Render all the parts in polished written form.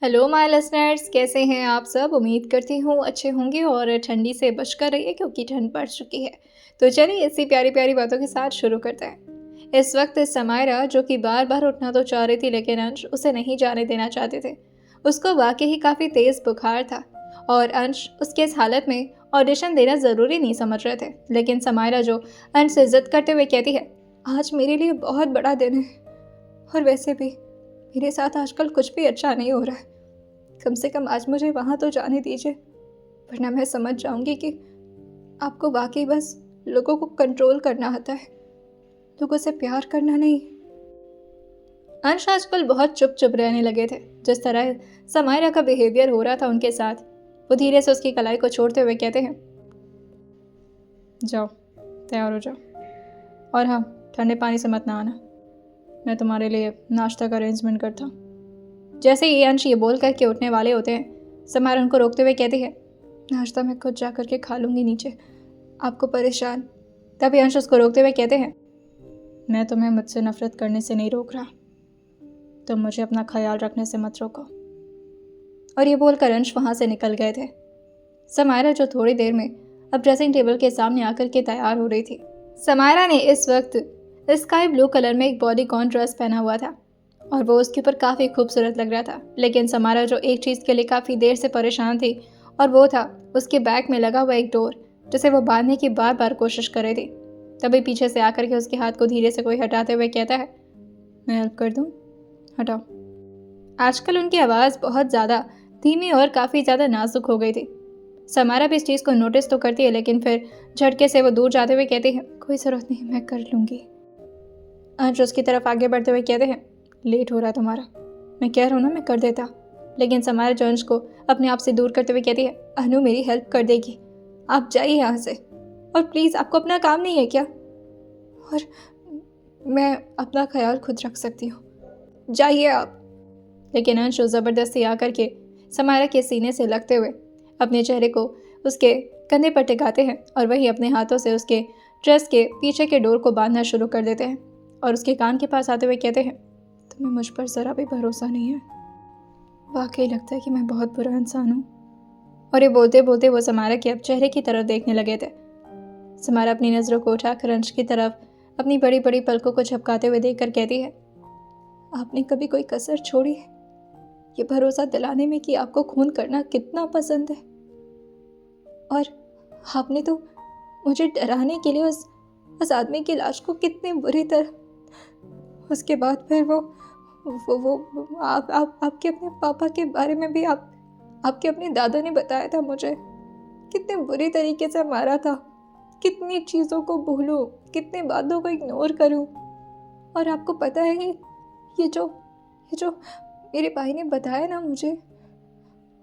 Hello my listeners, कैसे हैं आप सब। उम्मीद करती हूँ अच्छे होंगे और ठंडी से बचकर रहिए क्योंकि ठंड पड़ चुकी है। तो चलिए ऐसी प्यारी प्यारी बातों के साथ शुरू करते हैं। इस वक्त समायरा जो कि बार बार उठना तो चाह रही थी लेकिन अंश उसे नहीं जाने देना चाहते थे। उसको वाकई ही काफ़ी तेज़ बुखार था और अंश उसके इस हालत में ऑडिशन देना ज़रूरी नहीं समझ रहे थे। लेकिन समायरा जो अंश से इज्जत करते हुए कहती है, आज मेरे लिए बहुत बड़ा दिन है और वैसे भी मेरे साथ आजकल कुछ भी अच्छा नहीं हो रहा है। कम से कम आज मुझे वहाँ तो जाने दीजिए, वरना मैं समझ जाऊंगी कि आपको वाकई बस लोगों को कंट्रोल करना आता है, लोगों से प्यार करना नहीं। अंश आजकल बहुत चुप चुप रहने लगे थे। जिस तरह समायरा का बिहेवियर हो रहा था उनके साथ, वो धीरे से उसकी कलाई को छोड़ते हुए कहते हैं, जाओ तैयार हो जाओ, और हाँ, ठंडे पानी से मत नहाना, मैं तुम्हारे लिए नाश्ता का अरेंजमेंट करता हूँ। जैसे ही अंश ये बोल करके उठने वाले होते हैं, समायरा उनको रोकते हुए कहती है, नाश्ता मैं खुद जा करके खा लूँगी नीचे, आपको परेशान। तभी अंश उसको रोकते हुए कहते हैं, मैं तुम्हें मुझसे नफरत करने से नहीं रोक रहा, तुम मुझे अपना ख्याल रखने से मत रोको। और ये बोलकर अंश वहाँ से निकल गए थे। समायरा जो थोड़ी देर में अब ड्रेसिंग टेबल के सामने आकर के तैयार हो रही थी। समायरा ने इस वक्त स्काई ब्लू कलर में एक बॉडीकॉन ड्रेस पहना हुआ था और वो उसके ऊपर काफ़ी खूबसूरत लग रहा था। लेकिन समायरा जो एक चीज़ के लिए काफ़ी देर से परेशान थी और वो था उसके बैग में लगा हुआ एक डोर, जिसे वो बांधने की बार बार कोशिश कर रही थी। तभी पीछे से आकर के उसके हाथ को धीरे से कोई हटाते हुए कहता है, मैं हेल्प कर दूँ, हटाओ। आजकल उनकी आवाज़ बहुत ज़्यादा धीमी और काफ़ी ज़्यादा नाजुक हो गई थी। समायरा भी इस चीज़ को नोटिस तो करती है लेकिन फिर झटके से वो दूर जाते हुए कहती है, कोई ज़रूरत नहीं, मैं कर लूँगी। अंश उसकी तरफ आगे बढ़ते हुए कहते हैं, लेट हो रहा है तुम्हारा, मैं कह रहा हूँ ना मैं कर देता। लेकिन समायरा जो अंश को अपने आप से दूर करते हुए कहती है, अनु मेरी हेल्प कर देगी, आप जाइए यहाँ से, और प्लीज़ आपको अपना काम नहीं है क्या, और मैं अपना ख्याल खुद रख सकती हूँ, जाइए आप। लेकिन अंश ज़बरदस्ती आकर के समायरा के सीने से लगते हुए अपने चेहरे को उसके कंधे पर टिकाते हैं और वहीं अपने हाथों से उसके ड्रेस के पीछे के डोर को बांधना शुरू कर देते हैं और उसके कान के पास आते हुए कहते हैं, तुम्हें मुझ पर ज़रा भी भरोसा नहीं है, वाकई लगता है कि मैं बहुत बुरा इंसान हूँ। और ये बोलते बोलते वो समायरा के अब चेहरे की तरफ देखने लगे थे। समायरा अपनी नज़रों को उठाकर अंश की तरफ अपनी बड़ी बड़ी पलकों को झपकाते हुए देखकर कहती है, आपने कभी कोई कसर छोड़ी है ये भरोसा दिलाने में कि आपको खून करना कितना पसंद है, और आपने तो मुझे डराने के लिए उस आदमी की लाश को कितनी बुरी तरह, उसके बाद फिर वो आपके अपने पापा के बारे में भी आपके अपने दादा ने बताया था मुझे, कितने बुरी तरीके से मारा था, कितनी चीज़ों को भूलूं, कितनी बातों को इग्नोर करूं। और आपको पता है ये जो मेरे भाई ने बताया ना मुझे,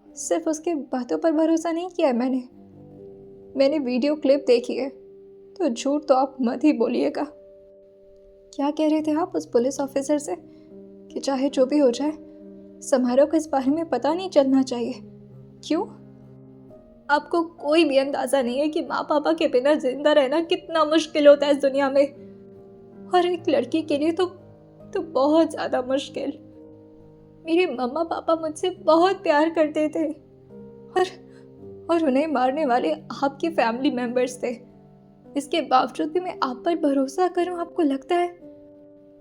सिर्फ उसके बातों पर भरोसा नहीं किया है मैंने वीडियो क्लिप देखी है, तो झूठ तो आप मत ही बोलिएगा। क्या कह रहे थे आप उस पुलिस ऑफिसर से कि चाहे जो भी हो जाए समारोह को इस बारे में पता नहीं चलना चाहिए? क्यों? आपको कोई भी अंदाजा नहीं है कि माँ पापा के बिना जिंदा रहना कितना मुश्किल होता है इस दुनिया में, और एक लड़की के लिए तो बहुत ज़्यादा मुश्किल। मेरे मम्मा पापा मुझसे बहुत प्यार करते थे और उन्हें मारने वाले आपके फैमिली मेंबर्स थे। इसके बावजूद भी मैं आप पर भरोसा करूं, आपको लगता है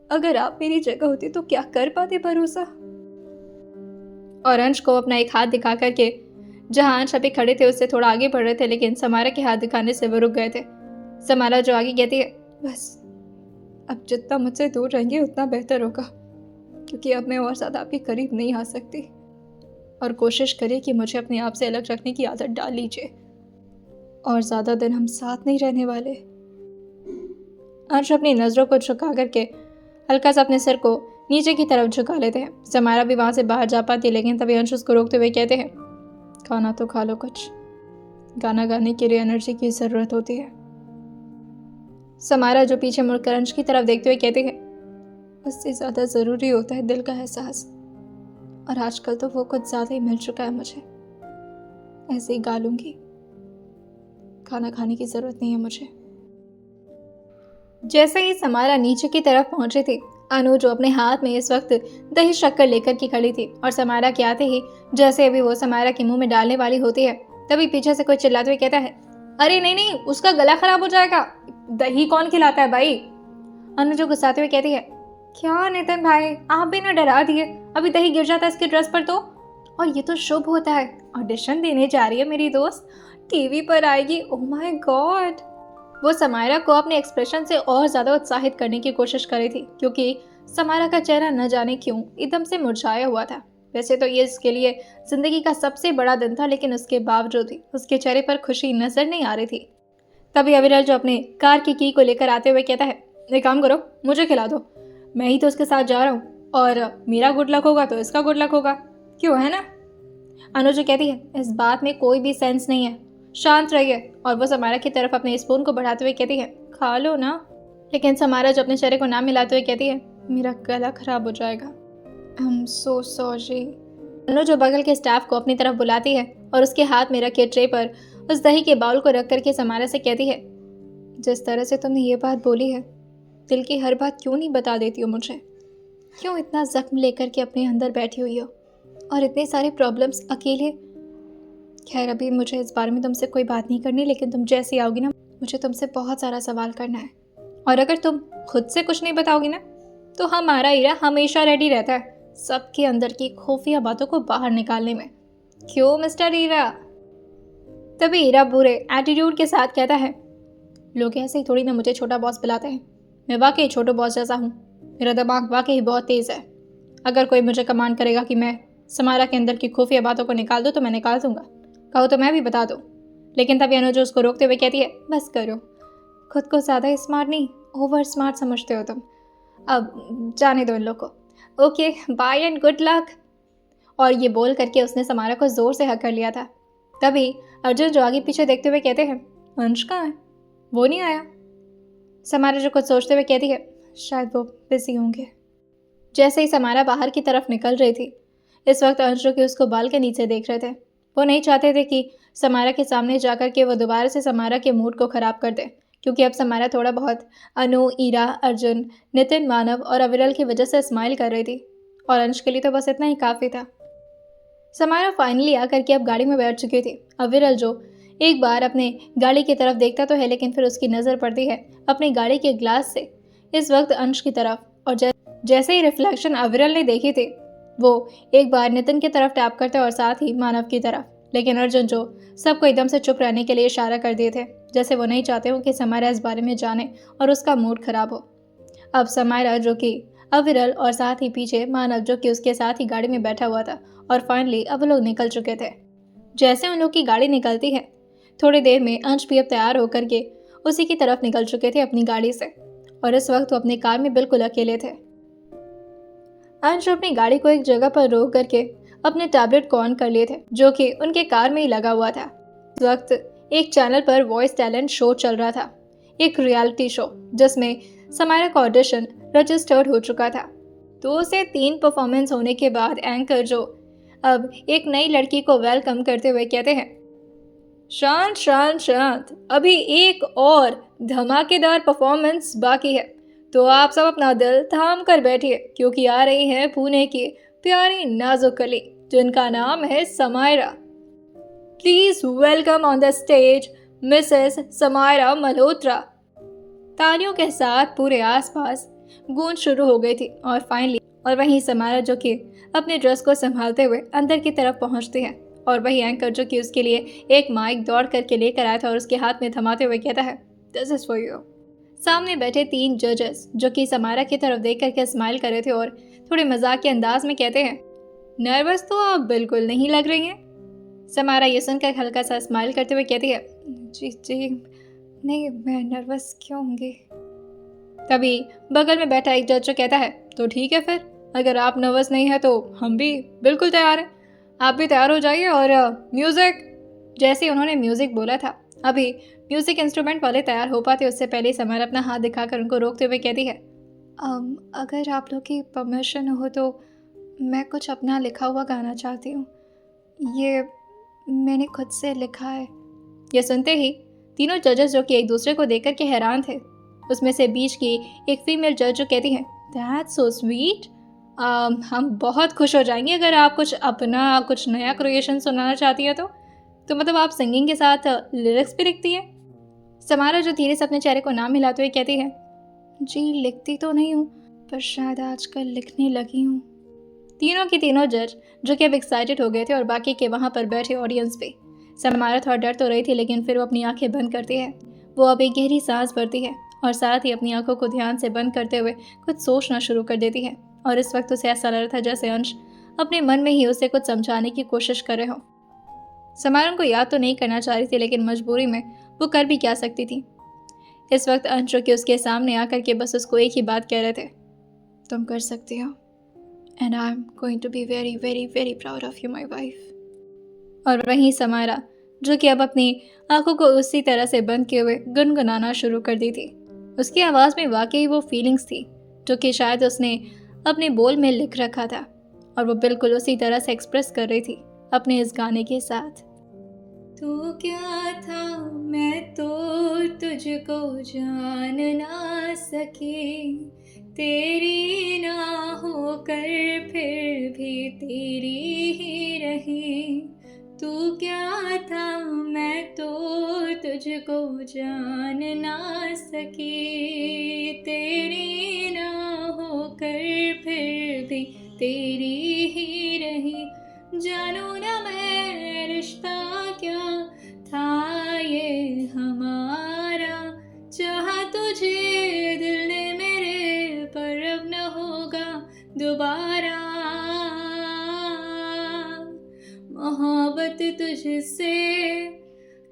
अगर आप मेरी जगह होते तो क्या कर पाते भरोसा? और अंश को अपना एक हाथ दिखा करके जहां अंश अभी खड़े थे उससे थोड़ा आगे बढ़ रहे थे, लेकिन समायरा के हाथ दिखाने से वो रुक गए थे। समायरा जो आगे कहती है, बस अब जितना मुझसे दूर रहेंगे उतना बेहतर होगा, क्योंकि अब मैं और ज़्यादा आपके करीब नहीं आ सकती, और कोशिश करिए कि मुझे अपने आप से अलग रखने की आदत डाल लीजिए, और ज़्यादा दिन हम साथ नहीं रहने वाले। अंश अपनी नज़रों को झुका करके हल्का सा अपने सिर को नीचे की तरफ झुका लेते हैं। समायरा भी वहाँ से बाहर जा पाती, लेकिन तभी अंश उसको रोकते हुए कहते हैं, खाना तो खा लो कुछ, गाना गाने के लिए एनर्जी की ज़रूरत होती है। समायरा जो पीछे मुड़कर अंश की तरफ देखते हुए कहती है, उससे ज़्यादा ज़रूरी होता है दिल का एहसास, और आजकल तो वो कुछ ज़्यादा ही मिल चुका है मुझे, ऐसे ही गा लूँगी, खाना खाने की ज़रूरत नहीं है मुझे। जैसे ही समायरा नीचे की तरफ पहुंची थी, अनु जो अपने हाथ में इस वक्त दही शक्कर लेकर के खड़ी थी और समारा के आते ही जैसे अभी वो समारा के मुंह में डालने वाली होती है, तभी पीछे से कोई चिल्लाते हुए कहता है, अरे नहीं नहीं, उसका गला खराब हो जाएगा, दही कौन खिलाता है भाई। अनु जो गुस्साते हुए कहती है, क्या नितिन भाई, आप भी ना डरा दिए, अभी दही गिर जाता है इसके ड्रेस पर तो। और ये तो शुभ होता है, ऑडिशन देने जा रही है मेरी दोस्त, टीवी पर आएगी, ओह माय गॉड। वो समायरा को अपने एक्सप्रेशन से और ज़्यादा उत्साहित करने की कोशिश कर रही थी, क्योंकि समायरा का चेहरा न जाने क्यों एकदम से मुरझाया हुआ था। वैसे तो ये इसके लिए ज़िंदगी का सबसे बड़ा दिन था, लेकिन उसके बावजूद भी उसके चेहरे पर खुशी नजर नहीं आ रही थी। तभी अविरल जो अपने कार की को लेकर आते हुए कहता है, एक काम करो, मुझे खिला दो, मैं ही तो उसके साथ जा रहा हूँ और मेरा गुड लक होगा तो इसका गुड लक होगा, क्यों, है ना। अनुज कहती है, इस बात में कोई भी सेंस नहीं है, शांत रहिए। और वो समारा की तरफ अपने स्पून को बढ़ाते हुए कहती है, खा लो ना। लेकिन समारा जो अपने चेहरे को ना मिलाते हुए कहती है, मेरा गला खराब हो जाएगा, आई एम सो सॉरी। अनु जो बगल के स्टाफ को अपनी तरफ बुलाती है और उसके हाथ में रखे ट्रे पर उस दही के बाउल को रख करके समारा से कहती है, जिस तरह से तुमने ये बात बोली है, दिल की हर बात क्यों नहीं बता देती हो मुझे, क्यों इतना जख्म लेकर के अपने अंदर बैठी हुई हो और इतने सारे प्रॉब्लम्स अकेले। खैर अभी मुझे इस बारे में तुमसे कोई बात नहीं करनी, लेकिन तुम जैसे ही आओगी ना, मुझे तुमसे बहुत सारा सवाल करना है, और अगर तुम खुद से कुछ नहीं बताओगी ना, तो हमारा हीरा हमेशा रेडी रहता है सबके अंदर की खुफिया बातों को बाहर निकालने में, क्यों मिस्टर हीरा। तभी हीरा बुरे एटीट्यूड के साथ कहता है, लोग ऐसे ही थोड़ी ना मुझे छोटा बॉस बुलाते हैं, मैं वाकई छोटो बॉस जैसा हूँ, मेरा दिमाग वाकई बहुत तेज़ है, अगर कोई मुझे कमांड करेगा कि मैं समारा के अंदर की खुफिया बातों को निकाल दूँ तो मैं निकाल दूंगा, कहो तो मैं भी बता दूँ। लेकिन तभी अनुज उसको रोकते हुए कहती है, बस करो, खुद को ज़्यादा स्मार्ट नहीं ओवर स्मार्ट समझते हो तुम, अब जाने दो इन लोग को, okay bye and good luck. और ये बोल करके उसने समारा को ज़ोर से हक कर लिया था। तभी अर्जुन जो आगे पीछे देखते हुए कहते हैं, अंश कहाँ है, वो नहीं आया। समारा जो कुछ सोचते हुए कहती है, शायद वो बिजी होंगे। जैसे ही समारा बाहर की तरफ निकल रही थी, इस वक्त अंश जो कि उसको बाल के नीचे देख रहे थे, वो नहीं चाहते थे कि समारा के सामने जाकर के वो दोबारा से समारा के मूड को ख़राब कर दे, क्योंकि अब समारा थोड़ा बहुत अनु, ईरा, अर्जुन, नितिन, मानव और अविरल की वजह से स्माइल कर रही थी, और अंश के लिए तो बस इतना ही काफ़ी था। समारा फाइनली आकर के अब गाड़ी में बैठ चुकी थी। अविरल जो एक बार अपने गाड़ी की तरफ देखता तो है, लेकिन फिर उसकी नज़र पड़ती है अपनी गाड़ी के ग्लास से इस वक्त अंश की तरफ, और जैसे ही रिफ्लेक्शन अविरल ने देखी थी, वो एक बार नितिन की तरफ टैप करते और साथ ही मानव की तरफ। लेकिन अर्जुन जो सबको एकदम से चुप रहने के लिए इशारा कर दिए थे, जैसे वो नहीं चाहते हो कि समायरा इस बारे में जाने और उसका मूड खराब हो। अब समायरा जो कि अविरल और साथ ही पीछे मानव जो कि उसके साथ ही गाड़ी में बैठा हुआ था, और फाइनली अब लोग निकल चुके थे। जैसे उन लोग की गाड़ी निकलती है, थोड़ी देर में अंश भी अब तैयार होकर के उसी की तरफ निकल चुके थे अपनी गाड़ी से, और इस वक्त वो अपनी कार में बिल्कुल अकेले थे। अंश अपनी गाड़ी को एक जगह पर रोक करके अपने टैबलेट को ऑन कर लिए थे, जो कि उनके कार में ही लगा हुआ था। इस वक्त एक चैनल पर वॉइस टैलेंट शो चल रहा था, एक रियलिटी शो जिसमें समायरा का ऑडिशन रजिस्टर्ड हो चुका था। 2 से 3 परफॉर्मेंस होने के बाद एंकर जो अब एक नई लड़की को वेलकम करते हुए कहते हैं, शांत शांत शांत, अभी एक और धमाकेदार परफॉर्मेंस बाकी है, तो आप सब अपना दिल थाम कर बैठिए, क्योंकि आ रही है पुणे की प्यारी नाजुक कली जिनका नाम है Samaira. Please welcome on the stage Mrs Samaira Malhotra. तालियों के साथ पूरे आसपास गूंज शुरू हो गई थी, और वहीं समायरा जो कि अपने ड्रेस को संभालते हुए अंदर की तरफ पहुंचती है, और वही एंकर जो कि उसके लिए एक माइक दौड़ करके लेकर आया था और उसके हाथ में थमाते हुए कहता है, दिस इज फॉर यू। सामने बैठे 3 जजेस जो कि समायरा की तरफ देख करके स्माइल कर रहे थे और थोड़े मजाक के अंदाज में कहते हैं, नर्वस तो आप बिल्कुल नहीं लग रही हैं। समायरा ये सुनकर हल्का सा स्माइल करते हुए कहती है, जी जी नहीं, मैं नर्वस क्यों होंगी। तभी बगल में बैठा एक जज जो कहता है, तो ठीक है फिर, अगर आप नर्वस नहीं है तो हम भी बिल्कुल तैयार हैं, आप भी तैयार हो जाइए। और म्यूज़िक। जैसे ही उन्होंने म्यूज़िक बोला था, अभी म्यूज़िक इंस्ट्रूमेंट वाले तैयार हो पाते उससे पहले समायरा अपना हाथ दिखाकर उनको रोकते हुए कहती है, अगर आप लोग की परमिशन हो तो मैं कुछ अपना लिखा हुआ गाना चाहती हूँ, ये मैंने खुद से लिखा है। यह सुनते ही तीनों जजेस जो कि एक दूसरे को देखकर के हैरान थे, उसमें से बीच की एक फीमेल जज जो कहती हैं, दैट्स सो स्वीट। हम बहुत खुश हो जाएंगे अगर आप कुछ नया क्रिएशन सुनाना चाहती है तो मतलब आप सिंगिंग के साथ लिरिक्स भी लिखती है? समारा जो धीरे से अपने चेहरे को ना मिलाते हुए कहती है, जी लिखती तो नहीं हूँ, पर शायद आजकल लिखने लगी हूँ। तीनों की तीनों जज जो कि अब एक्साइटेड हो गए थे और बाकी के वहाँ पर बैठे ऑडियंस पे। समारा थोड़ा डर तो रही थी, लेकिन फिर वो अपनी आंखें बंद करती है। वो अब एक गहरी सांस भरती है और साथ ही अपनी आंखों को ध्यान से बंद करते हुए कुछ सोचना शुरू कर देती है। और इस वक्त उसे ऐसा लग रहा था जैसे अंश अपने मन में ही उसे कुछ समझाने की कोशिश कर रहे हो। समारा को याद तो नहीं करना चाह रही थी, लेकिन मजबूरी में वो कर भी क्या सकती थी। इस वक्त अंश जो कि उसके सामने आकर के बस उसको एक ही बात कह रहे थे, तुम कर सकती हो, and I am going to be very very very proud of you my wife. और वहीं समारा जो कि अब अपनी आंखों को उसी तरह से बंद किए हुए गुनगुनाना शुरू कर दी थी। उसकी आवाज़ में वाकई वो फीलिंग्स थी जो कि शायद उसने अपने बोल में लिख रखा था, और वो बिल्कुल उसी तरह से एक्सप्रेस कर रही थी अपने इस गाने के साथ। तू क्या था मैं तो तुझको जान ना सकी, तेरी ना होकर फिर भी तेरी ही रही। तू क्या था मैं तो तुझको जान ना सकी, तेरी ना होकर फिर भी तेरी ही रही। जानू ना मैं रिश्ता क्या था ये हमारा, चाहा तुझे दिल ने मेरे पर अब न होगा दोबारा। मोहब्बत तुझसे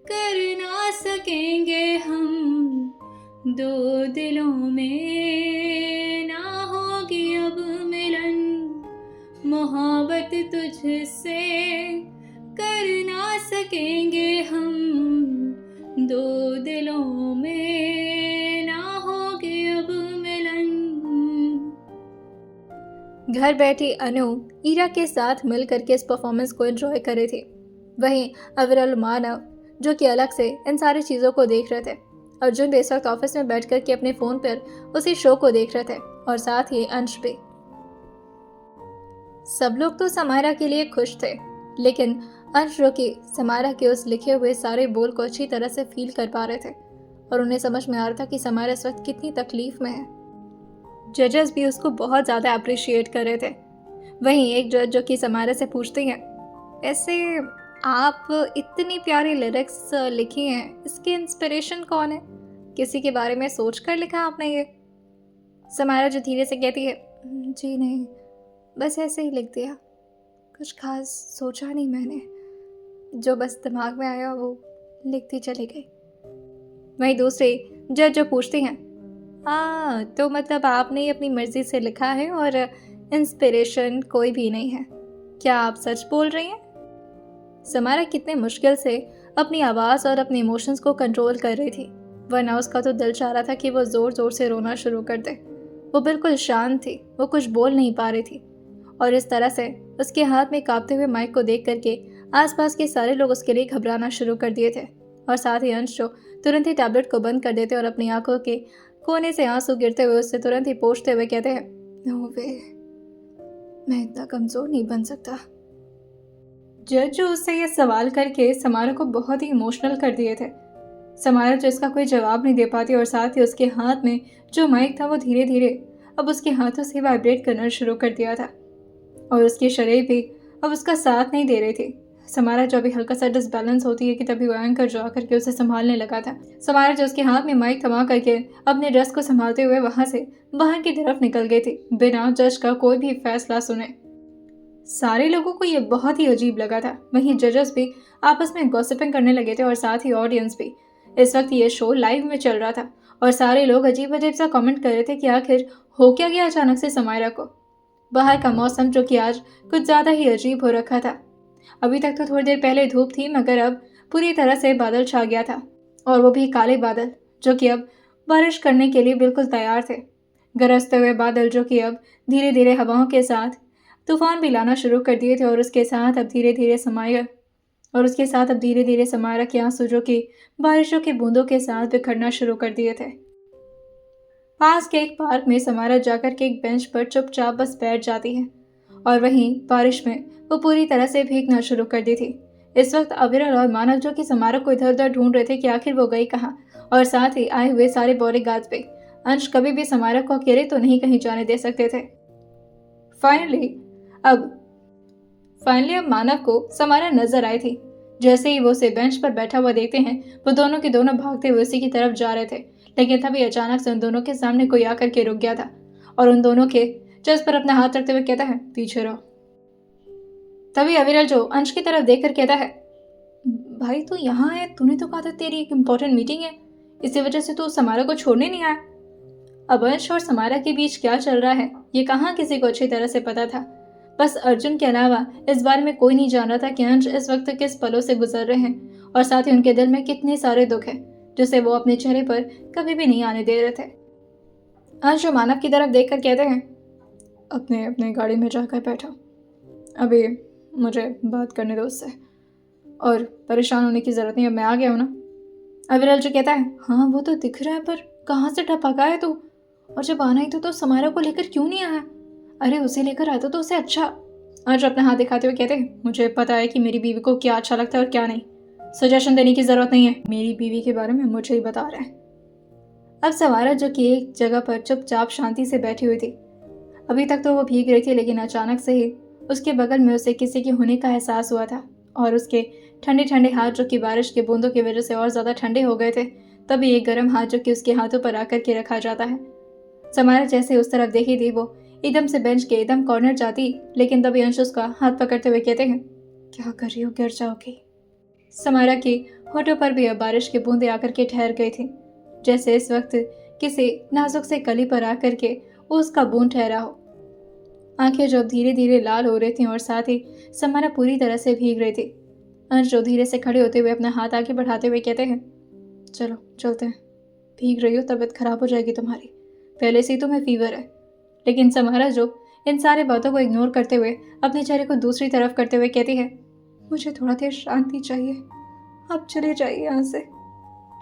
कर ना सकेंगे हम, दो दिलों में ना होगी अब मिलन। मोहब्बत तुझसे कर ना सकेंगे हम, दो दिलों में ना होगी अब मिलन। घर बैठी अनु ईरा के साथ मिल करके इस परफॉर्मेंस को एंजॉय कर रही थी। वहीं अविरल मानव जो कि अलग से इन सारी चीज़ों को देख रहे थे। अर्जुन भी इस वक्त ऑफिस में बैठ कर के अपने फ़ोन पर उसी शो को देख रहे थे, और साथ ही अंश भी। सब लोग तो समारा के लिए खुश थे, लेकिन अंश जो कि समारा के उस लिखे हुए सारे बोल को अच्छी तरह से फील कर पा रहे थे, और उन्हें समझ में आ रहा था कि समारा इस वक्त कितनी तकलीफ में है। जजेस भी उसको बहुत ज़्यादा अप्रिशिएट कर रहे थे। वहीं एक जज जो कि समारा से पूछती हैं, ऐसे आप इतनी प्यारी लिरिक्स लिखी हैं, इसकी इंस्पिरेशन कौन है? किसी के बारे में सोच कर लिखा आपने ये? समारा जो धीरे से कहती है, जी नहीं, बस ऐसे ही लिख दिया, कुछ खास सोचा नहीं मैंने, जो बस दिमाग में आया वो लिखती चली गई। वहीं दूसरी जज जो पूछती हैं, हाँ तो मतलब आपने ही अपनी मर्जी से लिखा है और इंस्पिरेशन कोई भी नहीं है, क्या आप सच बोल रही हैं? समारा कितने मुश्किल से अपनी आवाज़ और अपने इमोशंस को कंट्रोल कर रही थी, वरना उसका तो दिल चाह रहा था कि वो ज़ोर ज़ोर से रोना शुरू कर दे। वो बिल्कुल शांत थी, वो कुछ बोल नहीं पा रही थी, और इस तरह से उसके हाथ में कांपते हुए माइक को देख करके आसपास के सारे लोग उसके लिए घबराना शुरू कर दिए थे। और साथ ही अंश जो तुरंत ही टैबलेट को बंद कर देते और अपनी आंखों के कोने से आंसू गिरते हुए उससे तुरंत ही पोंछते हुए कहते हैं, नो वे, मैं इतना कमज़ोर नहीं बन सकता। जज जो उससे ये सवाल करके समारा को बहुत ही इमोशनल कर दिए थे। समारा जो इसका कोई जवाब नहीं दे पाती, और साथ ही उसके हाथ में जो माइक था वो धीरे धीरे अब उसके हाथों से वाइब्रेट करना शुरू कर दिया था, और उसकी शरीर भी अब उसका साथ नहीं दे रही थी। समारा जो अभी हल्का सा डिसबैलेंस होती है कि तभी वो एंकर जो आकर के उसे संभालने लगा था। समारा जो उसके हाथ में माइक थमा करके अपने ड्रेस को संभालते हुए वहां से बाहर की तरफ निकल गई थी, बिना जज का कोई भी फैसला सुने। सारे लोगों को ये बहुत ही अजीब लगा था। वहीं जजेस भी आपस में गॉसिपिंग करने लगे थे, और साथ ही ऑडियंस भी। इस वक्त ये शो लाइव में चल रहा था, और सारे लोग अजीब अजीब सा कमेंट कर रहे थे कि आखिर हो क्या गया अचानक से समारा को। बाहर का मौसम जो कि आज कुछ ज़्यादा ही अजीब हो रखा था। अभी तक तो थोड़ी देर पहले धूप थी, मगर अब पूरी तरह से बादल छा गया था, और वो भी काले बादल जो कि अब बारिश करने के लिए बिल्कुल तैयार थे। गरजते हुए बादल जो कि अब धीरे धीरे हवाओं के साथ तूफान भी लाना शुरू कर दिए थे, और उसके साथ अब धीरे धीरे समारा के आंसू जो कि बारिशों की बूंदों के साथ बिखरना शुरू कर दिए थे। पास के एक पार्क में समारा जाकर के एक बेंच पर चुपचाप बस बैठ जाती है और वहीं बारिश में वो पूरी तरह से भीगना शुरू कर दी थी। इस वक्त अविरल और मानव जो कि समारा को इधर उधर ढूंढ रहे थे कि आखिर वो गई कहाँ, और साथ ही आए हुए सारे बॉडीगार्ड्स पे अंश कभी भी समारा को अकेले तो नहीं कहीं जाने दे सकते थे। फाइनली अब मानव को समारा नजर आई थी। जैसे ही वो उसे बेंच पर बैठा हुआ देखते हैं, वो दोनों के दोनों भागते हुए उसी की तरफ जा रहे थे, लेकिन तभी अचानक से उन दोनों के सामने कोई आकर के रुक गया था और उन दोनों के चेस्ट पर अपना हाथ रखते हुए कहता है, पीछे रहो। तभी अविरल जो अंश की तरफ देखकर कहता है, भाई तू यहाँ है, तूने तो कहा था तेरी एक इम्पोर्टेंट मीटिंग है, इसी वजह से तू समारा को छोड़ने नहीं आया। अब अंश और समारा के बीच क्या चल रहा है ये कहाँ किसी को अच्छी तरह से पता था। बस अर्जुन के अलावा इस बारे में कोई नहीं जान रहा था कि अंश इस वक्त किस पलों से गुजर रहे हैं और साथ ही उनके दिल में कितने सारे दुख हैं जिसे वो अपने चेहरे पर कभी भी नहीं आने दे रहे थे। अंश और मानव की तरफ देखकर कहते हैं, अपने अपने गाड़ी में जाकर बैठो, अभी मुझे बात करने दो उससे, और परेशान होने की ज़रूरत नहीं है, मैं आ गया हूँ ना। अविरल जो कहता है, हाँ वो तो दिख रहा है, पर कहाँ से टपका है तू, और जब आना ही तो समारा को लेकर क्यों नहीं आया? अरे उसे लेकर आता तो उसे अच्छा। अंश अपना हाथ दिखाते हुए कहते हैं, मुझे पता है कि मेरी बीवी को क्या अच्छा लगता है और क्या नहीं, सजेशन देने की ज़रूरत नहीं है, मेरी बीवी के बारे में मुझे ही बता रहा है। अब समारा जो कि एक जगह पर चुपचाप शांति से बैठी हुई थी, अभी तक तो वो भीग रही थी, लेकिन अचानक से ही उसके बगल में उसे किसी के होने का एहसास हुआ था और उसके ठंडे ठंडे हाथ जो कि बारिश के बूंदों की वजह से और ज़्यादा ठंडे हो गए थे, तभी एक गर्म हाथ जो कि उसके हाथों पर आकर के रखा जाता है। समारा जैसे उस तरफ देखी थी, वो एकदम से बेंच के एकदम कॉर्नर जाती, लेकिन तभी अंश उसका हाथ पकड़ते हुए कहते हैं, क्या कर रही हो, गिर जाओगी। समारा की होठों पर भी अब बारिश की बूंदें आकर के ठहर गई थी, जैसे इस वक्त किसी नाजुक से कली पर आकर के उसका बूंद ठहरा हो। आंखें जो धीरे धीरे लाल हो रही थीं और साथ ही समारा पूरी तरह से भीग रही थी। अंश जो धीरे से खड़े होते हुए अपना हाथ आगे बढ़ाते हुए कहते हैं, चलो चलते हैं, भीग रही हो, तबीयत खराब हो जाएगी तुम्हारी, पहले से ही तुम्हें फीवर है। लेकिन समारा जो इन सारे बातों को इग्नोर करते हुए अपने चेहरे को दूसरी तरफ करते हुए कहती है, मुझे थोड़ा देर शांति चाहिए, आप चले जाइए यहाँ से।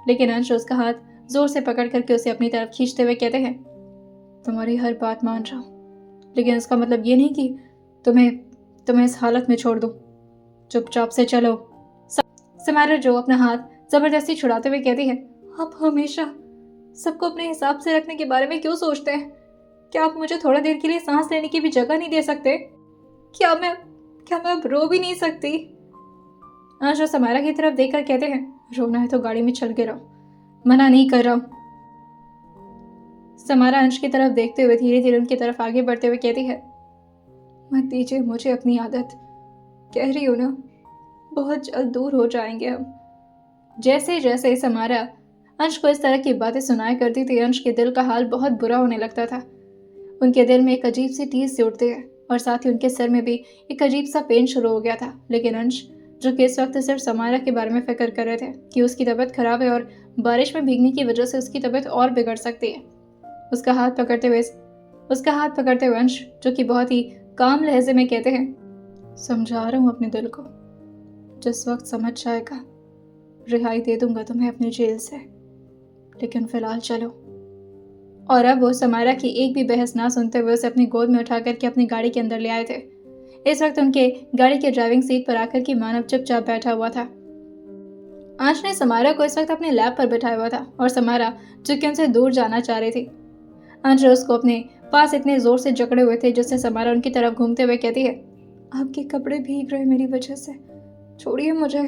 लेकिन अंश उसका हाथ जोर से पकड़ करके उसे अपनी तरफ खींचते हुए कहते हैं, तुम्हारी हर बात मान रहा हूँ, लेकिन इसका मतलब ये नहीं कि तुम्हें इस हालत में छोड़ दूँ, चुपचाप से चलो। समारा जो अपना हाथ जबरदस्ती छुड़ाते हुए कहती है, आप हमेशा सबको अपने हिसाब से रखने के बारे में क्यों सोचते हैं? क्या आप मुझे थोड़ा देर के लिए सांस लेने की भी जगह नहीं दे सकते? क्या मैं अब रो भी नहीं सकती? अंश और समारा की तरफ देखकर कहते हैं, रोना है तो गाड़ी में चल के रहो, मना नहीं कर रहा हूं। समारा अंश की तरफ देखते हुए धीरे धीरे उनकी तरफ आगे बढ़ते हुए कहती है, मत दीजिए मुझे अपनी आदत, कह रही हूं ना, बहुत जल्द दूर हो जाएंगे हम। जैसे जैसे समारा अंश को इस तरह की बातें सुनाया करती थी, अंश के दिल का हाल बहुत बुरा होने लगता था। उनके दिल में एक अजीब सी टीस से उठती है और साथ ही उनके सर में भी एक अजीब सा पेन शुरू हो गया था। लेकिन अंश जो कि इस वक्त सिर्फ समारा के बारे में फिक्र कर रहे थे कि उसकी तबीयत खराब है और बारिश में भीगने की वजह से उसकी तबीयत और बिगड़ सकती है, उसका हाथ पकड़ते हुए अंश जो कि बहुत ही काम लहजे में कहते हैं, समझा रहा हूँ अपने दिल को, जिस वक्त समझ जाएगा रिहाई दे दूंगा तुम्हें अपनी जेल से, लेकिन फिलहाल चलो। और अब वो समारा की एक भी बहस ना सुनते हुए उसे अपनी गोद में उठा करके अपनी गाड़ी के अंदर ले आए थे। इस वक्त उनके गाड़ी के ड्राइविंग सीट पर आकर के मानव चुपचाप बैठा हुआ था। अंश ने समारा को इस वक्त अपने लैब पर बैठाया हुआ था और समारा जो कि उनसे दूर जाना चाह रही थी। अंश उसको अपने पास इतने जोर से जकड़े हुए थे जिससे समारा उनकी तरफ घूमते हुए कहती है, आपके कपड़े भीग रहे मेरी वजह से, छोड़िए मुझे।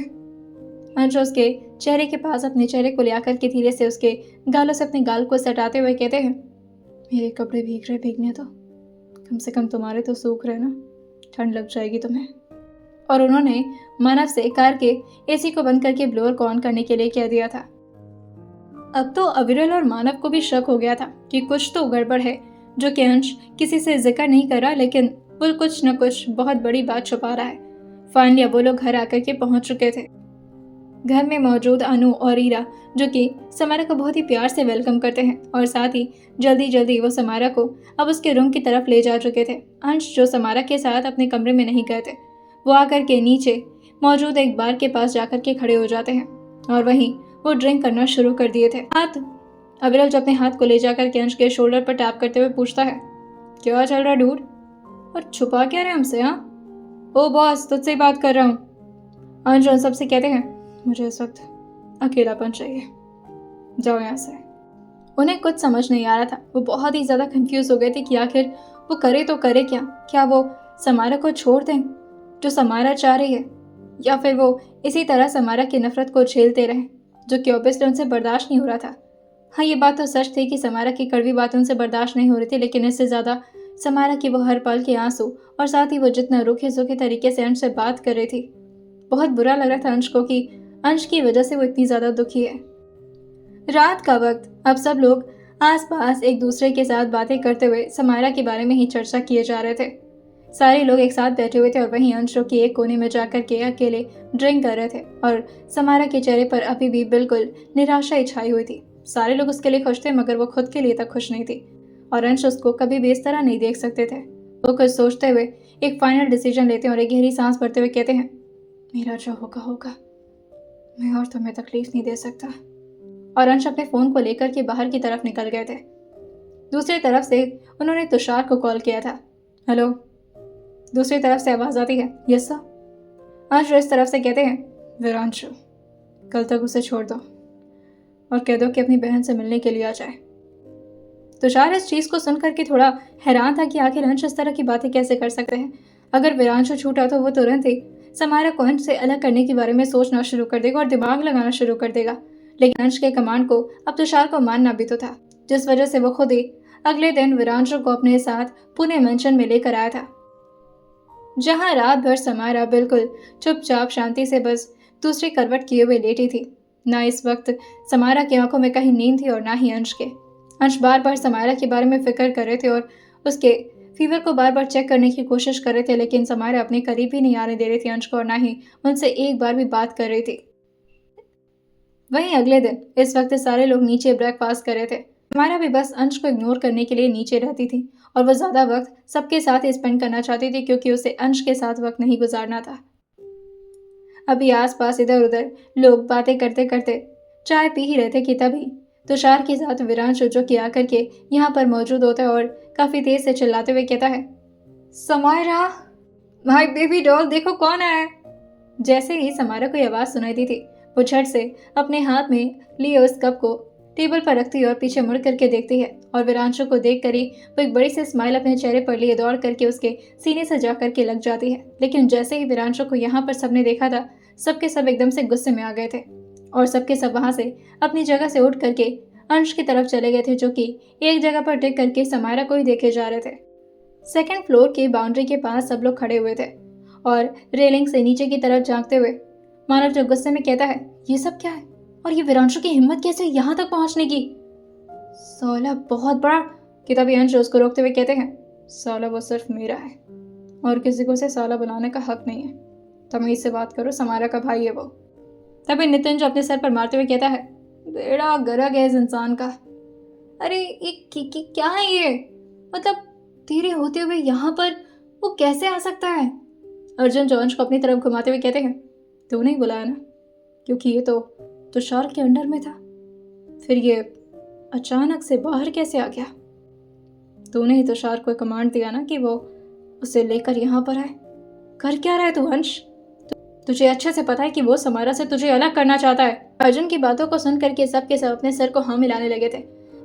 अंश उसके चेहरे के पास अपने चेहरे को ले आकर के धीरे से उसके गालों से अपने गाल को सटाते हुए कहते हैं, मेरे कपड़े भीग रहे, भीगने तो कम से कम तुम्हारे तो सूख रहे ना, ठंड लग जाएगी तुम्हें। और उन्होंने मानव से कार के एसी को बंद करके ब्लोअर को ऑन करने के लिए कह दिया था। अब तो अविरल और मानव को भी शक हो गया था कि कुछ तो गड़बड़ है, जो कि अंश किसी से जिक्र नहीं कर रहा, लेकिन वो कुछ न कुछ बहुत बड़ी बात छुपा रहा है। फाइनली अब वो लोग घर आकर के पहुंच चुके थे। घर में मौजूद अनु और ईरा जो कि समारा को बहुत ही प्यार से वेलकम करते हैं और साथ ही जल्दी जल्दी वो समारा को अब उसके रूम की तरफ ले जा चुके थे। अंश जो समारा के साथ अपने कमरे में नहीं गए थे, वो आकर के नीचे मौजूद एक बार के पास जाकर के खड़े हो जाते हैं और वहीं वो ड्रिंक करना शुरू कर दिए थे। अविरल जो अपने हाथ को ले जाकर के अंश के शोल्डर पर टैप करते हुए पूछता है, क्या चल रहा डूड? और छुपा क्या रहे हमसे? हाँ, ओ बॉस, तुझसे ही बात कर रहा हूँ। अंश उन सबसे कहते हैं, मुझे इस वक्त अकेलापन चाहिए, जाओ यहाँ से। उन्हें कुछ समझ नहीं आ रहा था। वो बहुत ही ज़्यादा कंफ्यूज हो गए थे कि आखिर वो करे तो करे क्या। क्या वो समारा को छोड़ दें जो समारा चाह रही है, या फिर वो इसी तरह समारा की नफरत को झेलते रहें, जो कि ऑब्वियसली उनसे बर्दाश्त नहीं हो रहा था। हाँ, ये बात तो सच थी कि समारा की कड़वी बातें उनसे बर्दाश्त नहीं हो रही थी, लेकिन इससे ज़्यादा समारा की वो हर पल के आंसू और साथ ही वो जितना रूखे सूखे तरीके से अंश से बात कर रही थी, बहुत बुरा लग रहा था अंश को कि अंश की वजह से वो इतनी ज़्यादा दुखी है। रात का वक्त, अब सब लोग आसपास एक दूसरे के साथ बातें करते हुए समारा के बारे में ही चर्चा किए जा रहे थे। सारे लोग एक साथ बैठे हुए थे और वहीं अंश के एक कोने में जाकर के अकेले ड्रिंक कर रहे थे और समारा के चेहरे पर अभी भी बिल्कुल निराशा ही छाई हुई थी। सारे लोग उसके लिए खुश थे, मगर वो खुद के लिए तक खुश नहीं थी और अंश उसको कभी भी इस तरह नहीं देख सकते थे। वो कुछ सोचते हुए एक फाइनल डिसीजन लेते हैं और एक गहरी सांस भरते हुए कहते हैं, मेरा जो होगा होगा, मैं और तुम्हें तकलीफ नहीं दे सकता। और अंश अपने फोन को लेकर के बाहर की तरफ निकल गए थे। दूसरी तरफ से उन्होंने तुषार को कॉल किया था। हेलो। दूसरी तरफ से आवाज आती है, यस सर। अंश इस तरफ से कहते हैं, वीरांशु, कल तक उसे छोड़ दो और कह दो कि अपनी बहन से मिलने के लिए आ जाए। तुषार इस चीज को सुनकर के थोड़ा हैरान था कि आखिर अंश इस तरह की बातें कैसे कर सकते हैं। अगर वीरांशु छूटा तो वो तुरंत ही समारा को अंश से अलग करने के बारे में सोचना शुरू कर देगा और दिमाग लगाना शुरू कर देगा। लेकिन अंश के कमांड को अब तुषार को मानना भी तो था, जिस वजह से वो खुद ही अगले दिन वीरांशु को अपने साथ पुणे मेंशन में लेकर आया था, जहां रात भर समारा बिल्कुल चुपचाप शांति से बस दूसरी करवट किए हुए लेटी थी। ना इस वक्त समारा की आंखों में कहीं नींद थी और ना ही अंश के। अंश बार बार समारा के बारे में फिक्र कर रहे थे और उसके फीवर को बार बार चेक करने की कोशिश कर रहे थे, लेकिन समारा अपने करीब ही नहीं आने दे रही थी अंश को और ना ही उनसे एक बार भी बात कर रही थी। वहीं अगले दिन इस वक्त सारे लोग नीचे ब्रेकफास्ट कर रहे थे। समारा भी बस अंश को इग्नोर करने के लिए नीचे रहती थी और वह ज्यादा वक्त सबके साथ ही स्पेंड करना चाहती थी, क्योंकि उसे अंश के साथ वक्त नहीं गुजारना था। अभी आसपास इधर उधर लोग बातें करते करते चाय पी ही रहे थे कि तभी तुषार के साथ वीरांशु, जो कि आकर के यहाँ पर मौजूद होता है और काफी तेज से चिल्लाते हुए कहता है, समारा, माय बेबी डॉल, देखो कौन आया है। जैसे ही समारा को आवाज सुनाई दी थी, वो झट से अपने हाथ में लिए उस कप को टेबल पर रखती है और पीछे मुड़ करके देखती है और वीरांशु को देख कर ही वो एक बड़ी सी स्माइल अपने चेहरे पर लिए दौड़ करके उसके सीने से जा करके लग जाती है। लेकिन जैसे ही वीरांशु को यहाँ पर सबने देखा था, सबके सब एकदम से गुस्से में आ गए थे और सबके सब वहां से अपनी जगह से उठ करके अंश की तरफ चले गए थे, जो कि एक जगह पर टिक करके समारा को ही देखे जा रहे थे। सेकेंड फ्लोर की बाउंड्री के पास सब लोग खड़े हुए थे और रेलिंग से नीचे की तरफ झांकते हुए मानव जो गुस्से में कहता है, ये सब क्या है और ये वीरांशु की हिम्मत कैसे यहाँ तक पहुंचने की? साला बहुत बड़ा। कि तभी अंश उसको रोकते हुए कहते हैं, साला वो सिर्फ मेरा है और किसी को उसे साला बुलाने का हक नहीं है, तमीज से बात करो, समारा का भाई है वो। तभी नितिन जो अपने सर पर मारते हुए कहता है, बेड़ा गर्क है इस इंसान का। अरे ये क्या है ये? मतलब तेरे होते हुए यहाँ पर वो कैसे आ सकता है? अर्जुन जो अंश को अपनी तरफ घुमाते हुए कहते हैं, तूने ही बुलाया ना, क्योंकि ये तो तुषार के अंडर में था, फिर ये अचानक से बाहर कैसे आ गया? तूने ही तुषार को कमांड दिया ना कि वो उसे लेकर यहाँ पर आए। कर क्या रहा है तू अंश? तुझे अच्छे से पता है कि वो समारा से तुझे अलग करना चाहता है। अर्जुन की बातों को सुन करके सब के सब अपने सर को हाँ मिलाने लगे थे।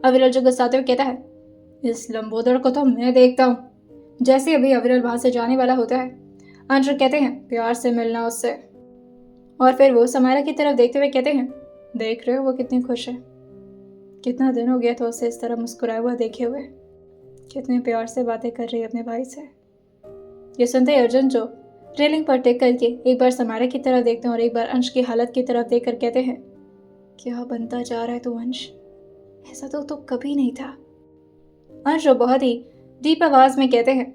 अविरल जो गुस्साते हुए कहता है, इस लंबोदर को तो मैं देखता हूँ। जैसे अभी अविरल वहां से जाने वाला होता है, अंश कहते हैं, प्यार से मिलना उससे। और फिर वो समारा की तरफ देखते हुए कहते हैं, देख रहे हो वो कितनी खुश है, कितना दिन हो गया था उसे इस तरह मुस्कुराया हुआ देखे हुए, कितने प्यार से बातें कर रही है अपने भाई से। ये सुनते ही अर्जुन जो रेलिंग पर टेक करके एक बार समारा की तरफ देखते हैं और एक बार अंश की हालत की तरफ देखकर कहते हैं, क्या बनता जा रहा है तू अंश? ऐसा तो कभी नहीं था। अंश जो बहुत ही डीप आवाज में कहते हैं,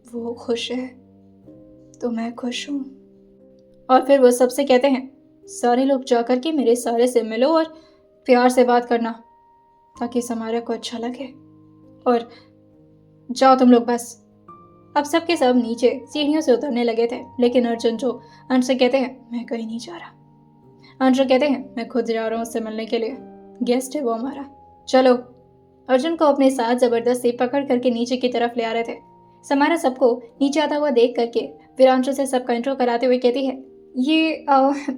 वो खुश है तो मैं खुश हूँ। और फिर वो सबसे कहते हैं, सारे लोग जाकर के मेरे सारे से मिलो और प्यार से बात करना ताकि समारा को अच्छा लगे, और जाओ तुम लोग बस। अब सबके सब नीचे सीढ़ियों से उतरने लगे थे, लेकिन अर्जुन जो अंश से कहते हैं, मैं कहीं नहीं जा रहा। अंश कहते हैं, मैं खुद जा रहा हूँ उससे मिलने के लिए, गेस्ट है वो हमारा, चलो। अर्जुन को अपने साथ जबरदस्ती पकड़ करके नीचे की तरफ ले आ रहे थे। समारा सबको नीचे आता हुआ देख करके वीरांशु से सबका इंट्रो कराते हुए कहती है, ये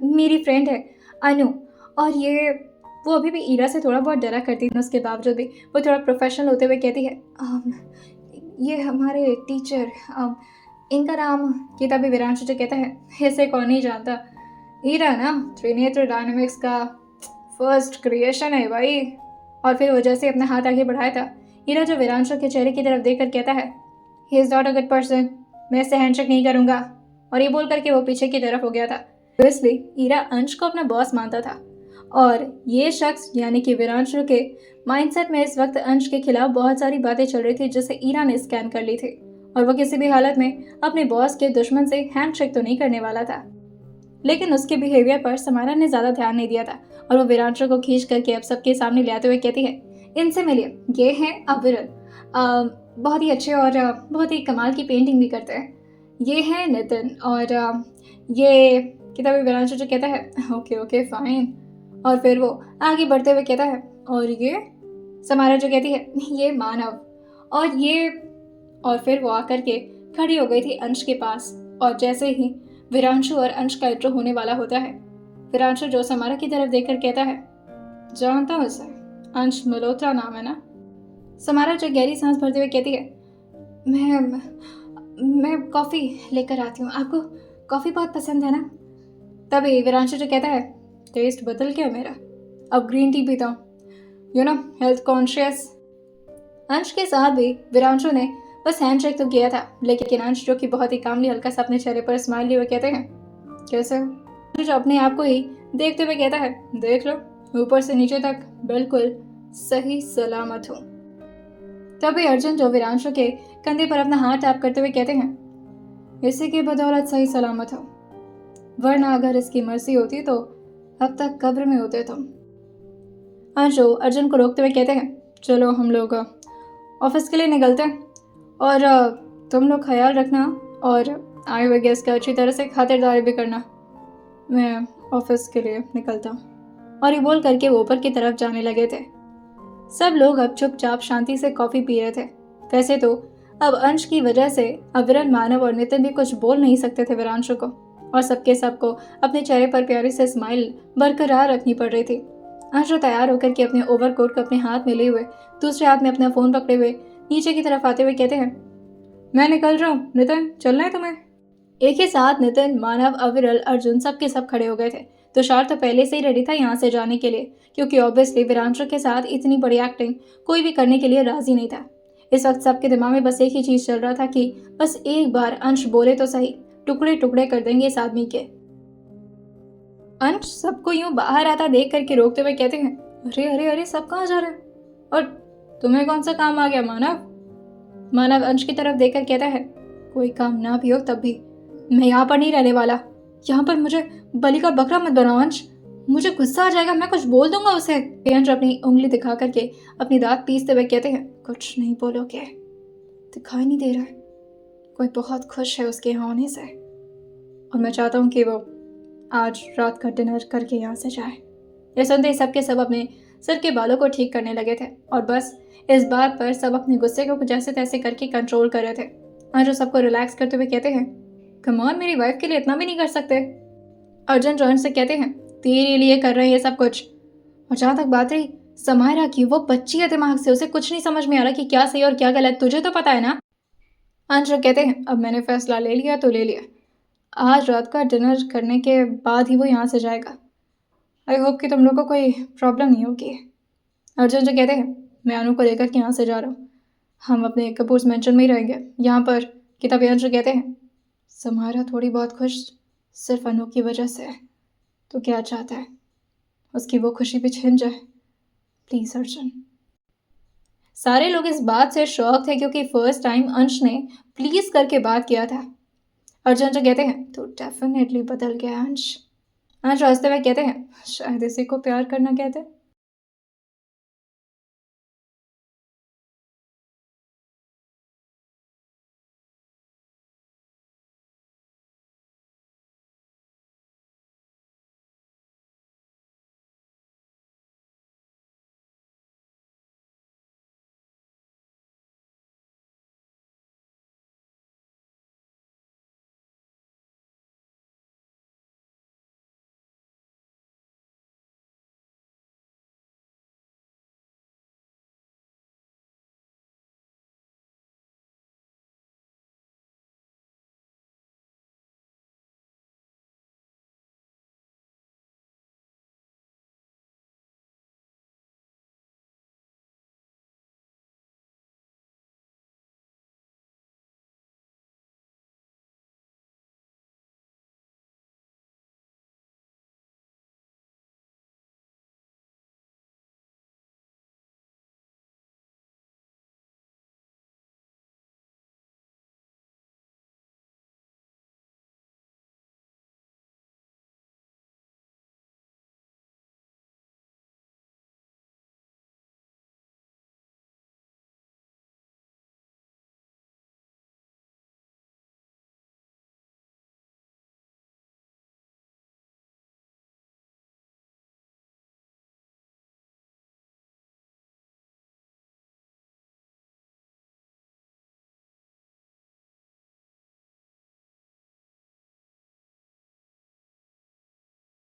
मेरी फ्रेंड है अनु, और ये वो अभी भी ईरा से थोड़ा बहुत डरा करती थी, उसके बावजूद भी वो थोड़ा प्रोफेशनल होते हुए कहती है, ये हमारे टीचर, इनका नाम। ये तभी वीरांशु जो कहता है, ऐसे कौन नहीं जानता, ईरा ना त्रिनेत्र डायनेमिक्स का फर्स्ट क्रिएशन है भाई। और फिर वो जैसे अपना हाथ आगे बढ़ाया था, ईरा जो वीरांशु के चेहरे की तरफ देखकर कहता है, he is not a good person, मैं इससे हैंडशेक नहीं करूँगा। और ये बोल करके वो पीछे की तरफ हो गया था। इसलिए ईरा अंश को अपना बॉस मानता था, और ये शख्स यानी कि वीरांशु के माइंडसेट में इस वक्त अंश के खिलाफ बहुत सारी बातें चल रही थी, जिसे ईरा ने स्कैन कर ली थी, और वो किसी भी हालत में अपने बॉस के दुश्मन से हैंडशेक तो नहीं करने वाला था। लेकिन उसके बिहेवियर पर समारा ने ज़्यादा ध्यान नहीं दिया था, और वो वीरांशु को खींच करके अब सबके सामने ले आते हुए कहती है, इनसे मिलिए, ये हैं अविरल, बहुत ही अच्छे और बहुत ही कमाल की पेंटिंग भी करते हैं। ये हैं नितिन, और ये किताबी वीरांशु जो कहता है, ओके ओके फाइन। और फिर वो आगे बढ़ते हुए कहता है, और ये समारा जो कहती है, ये मानव, और ये। और फिर वो आकर के खड़ी हो गई थी अंश के पास, और जैसे ही वीरांशु और अंश का इंट्रो होने वाला होता है, वीरांशु जो समारा की तरफ देखकर कहता है, जानता हूँ इसे, अंश मल्होत्रा नाम है ना। समारा जो गहरी सांस भरते हुए कहती है, मैं कॉफ़ी लेकर आती हूँ, आपको कॉफ़ी बहुत पसंद है ना। तभी वीरांशु जो कहता है, टेस्ट बदल गया मेरा, अब ग्रीन टी पीता हूँ, यू नो हेल्थ कॉन्शियस। अंश के साथ भी वीरांशु ने बस हैंडशेक तो किया था, लेकिन अंश जो कि बहुत ही कामली हल्का सा अपने चेहरे पर स्माइल लिए हुए कहते हैं, कैसे हो, जो अपने आप को ही देखते हुए कहता है, देख लो ऊपर से नीचे तक बिल्कुल सही सलामत हूँ। तभी अर्जुन जो वीरांशु के कंधे पर अपना हाथ टैप करते हुए कहते हैं, इसी की बदौलत सही सलामत हो, वरना अगर इसकी मर्जी होती तो अब तक कब्र में होते तुम। अंशु अर्जुन को रोकते हुए कहते हैं, चलो हम लोग ऑफिस के लिए निकलते हैं, और तुम लोग ख्याल रखना, और आए हुए गेस्ट का अच्छी तरह से खातिरदारी भी करना, मैं ऑफिस के लिए निकलता हूँ। और ये बोल करके वो ऊपर की तरफ जाने लगे थे। सब लोग अब चुपचाप शांति से कॉफ़ी पी रहे थे। वैसे तो अब अंश की वजह से अविरल, मानव और नितिन भी कुछ बोल नहीं सकते थे वीरांशु को, और सबको अपने चेहरे पर प्यारी से स्माइल बरकरार रखनी पड़ रही थी। अंश तैयार होकर के अपने ओवरकोट को अपने हाथ में लिए हुए, दूसरे हाथ में अपना फ़ोन पकड़े हुए नीचे की तरफ आते हुए कहते हैं, मैं निकल रहा हूँ नितिन, चलना है तुम्हें। एक ही साथ नितिन, मानव, अविरल, अर्जुन सबके सब खड़े हो गए थे। तुषार तो पहले से ही रेडी था यहाँ से जाने के लिए, क्योंकि ऑब्वियसली वीरांशु के साथ इतनी बड़ी एक्टिंग कोई भी करने के लिए राजी नहीं था। इस वक्त सबके दिमाग में बस एक ही चीज चल रहा था कि बस एक बार अंश बोले तो सही, टुकड़े टुकड़े कर देंगे इस आदमी के। अंश सबको यूं बाहर आता देख करके रोकते हुए कहते हैं, अरे अरे अरे, सब कहाँ जा रहे हैं, और तुम्हें कौन सा काम आ गया मानव। मानव अंश की तरफ देखकर कहता है, कोई काम ना भी हो तब भी मैं यहाँ पर नहीं रहने वाला, यहाँ पर मुझे बलि का बकरा मत बनाओ अंश, मुझे गुस्सा आ जाएगा, मैं कुछ बोल दूंगा उसे। अंश अपनी उंगली दिखा करके अपनी दांत पीसते हुए कहते हैं, कुछ नहीं बोलोगे, दिखाई नहीं दे रहा है, कोई बहुत खुश है उसके यहाँ होने से, और मैं चाहता हूँ कि वो आज रात का डिनर करके यहाँ से जाए। ये सुनते ही सबके सब अपने सिर के बालों को ठीक करने लगे थे, और बस इस बात पर सब अपने गुस्से को जैसे तैसे करके कंट्रोल कर रहे थे। अंश सबको रिलैक्स करते हुए कहते हैं, कम ऑन, मेरी वाइफ के लिए इतना भी नहीं कर सकते। अर्जुन जॉन से कहते हैं, तेरे लिए कर रहे हैं ये सब कुछ। और जहाँ तक बात रही समायरा की, वो बच्ची है दिमाग से, उसे कुछ नहीं समझ में आ रहा कि क्या सही और क्या गलत, तुझे तो पता है ना। अंश कहते हैं, अब मैंने फैसला ले लिया तो ले लिया, आज रात का डिनर करने के बाद ही वो यहाँ से जाएगा। आई होप कि तुम लोग को कोई प्रॉब्लम नहीं होगी। अर्जुन जो कहते हैं, मैं अनु को लेकर के यहाँ से जा रहा हूँ, हम अपने कपूर्स मेंशन में ही रहेंगे यहाँ पर। किताबी अंश कहते हैं, समायरा थोड़ी बहुत खुश सिर्फ अनु की वजह से है, तो क्या चाहता है उसकी वो खुशी भी छिन जाए, प्लीज अर्जुन। सारे लोग इस बात से शॉक थे, क्योंकि फर्स्ट टाइम अंश ने प्लीज करके बात किया था। अर्जुन जो कहते हैं, तो डेफिनेटली बदल गया अंश। अंश हंसते हुए कहते हैं, शायद इसी को प्यार करना कहते हैं।